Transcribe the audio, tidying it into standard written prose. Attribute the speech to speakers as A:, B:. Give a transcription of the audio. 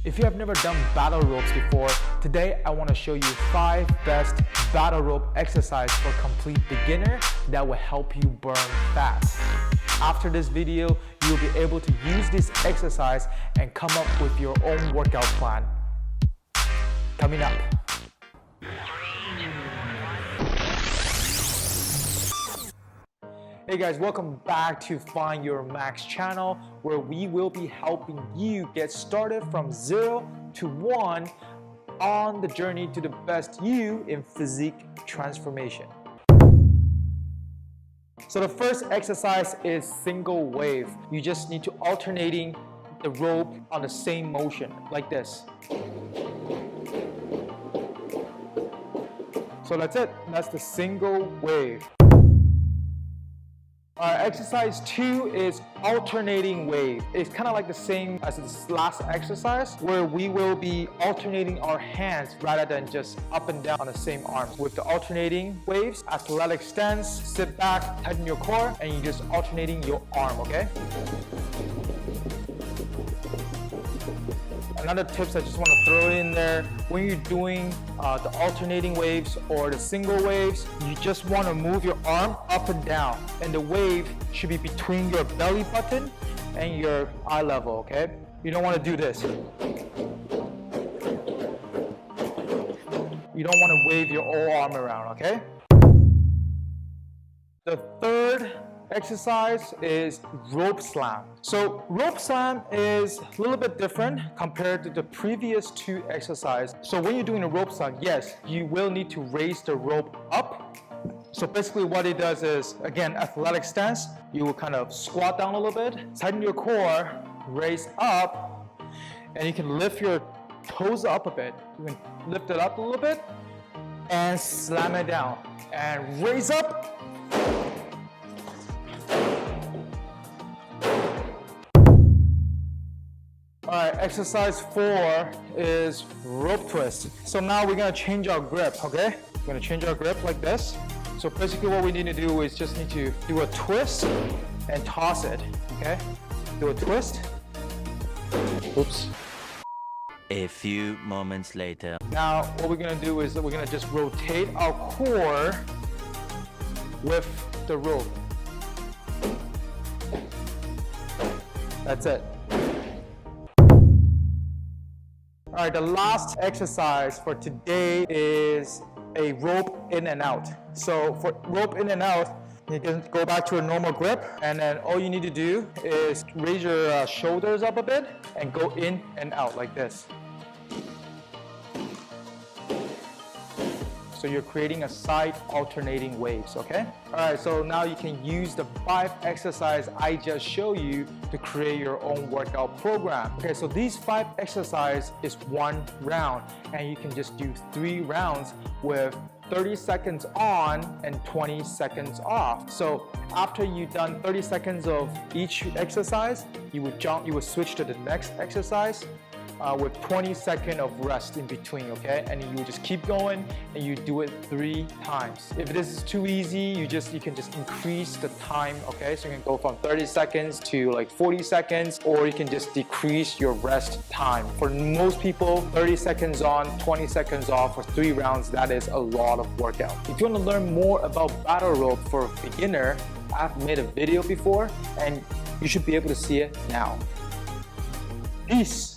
A: If you have never done battle ropes before, today I want to show you 5 best battle rope exercise for complete beginner that will help you burn fast. After this video, you'll be able to use this exercise and come up with your own workout plan. Coming up. Hey guys, welcome back to Find Your Max channel, where we will be helping you get started from 0 to 1 on the journey to the best you in physique transformation. So the first exercise is single wave. You just need to alternating the rope on the same motion, like this. So that's it, that's the single wave. Exercise 2 is alternating wave. It's kind of like the same as this last exercise, where we will be alternating our hands rather than just up and down on the same arm. With the alternating waves, athletic stance, sit back, tighten your core, and you're just alternating your arm, okay? Another tips I just want to throw in there, when you're doing the alternating waves or the single waves, you just want to move your arm up and down, and the wave should be between your belly button and your eye level, okay? You don't want to do this. You don't want to wave your whole arm around, okay? The third exercise is rope slam. So rope slam is a little bit different compared to the previous 2 exercises. So when you're doing a rope slam, yes, you will need to raise the rope up. So basically what it does is, again, athletic stance, you will kind of squat down a little bit, tighten your core, raise up, and you can lift your toes up a bit. You can lift it up a little bit and slam it down and raise up. Alright, exercise 4 is rope twist. So now we're going to change our grip, okay? We're going to change our grip like this. So basically what we need to do is just need to do a twist and toss it, okay? Do a twist. Oops.
B: A few moments later.
A: Now what we're going to do is we're going to just rotate our core with the rope. That's it. All right, the last exercise for today is a rope in and out. So for rope in and out, you can go back to a normal grip, and then all you need to do is raise your shoulders up a bit and go in and out like this. So you're creating a side alternating waves, okay? All right, so now you can use the 5 exercises I just showed you to create your own workout program. Okay, so these 5 exercises is 1 round, and you can just do 3 rounds with 30 seconds on and 20 seconds off. So after you've done 30 seconds of each exercise, you would switch to the next exercise with 20 seconds of rest in between, okay? And you just keep going and you do it 3 times. If this is too easy, you can just increase the time, okay? So you can go from 30 seconds to like 40 seconds, or you can just decrease your rest time. For most people, 30 seconds on, 20 seconds off for 3 rounds, that is a lot of workout. If you want to learn more about battle rope for a beginner, I've made a video before and you should be able to see it now. Peace.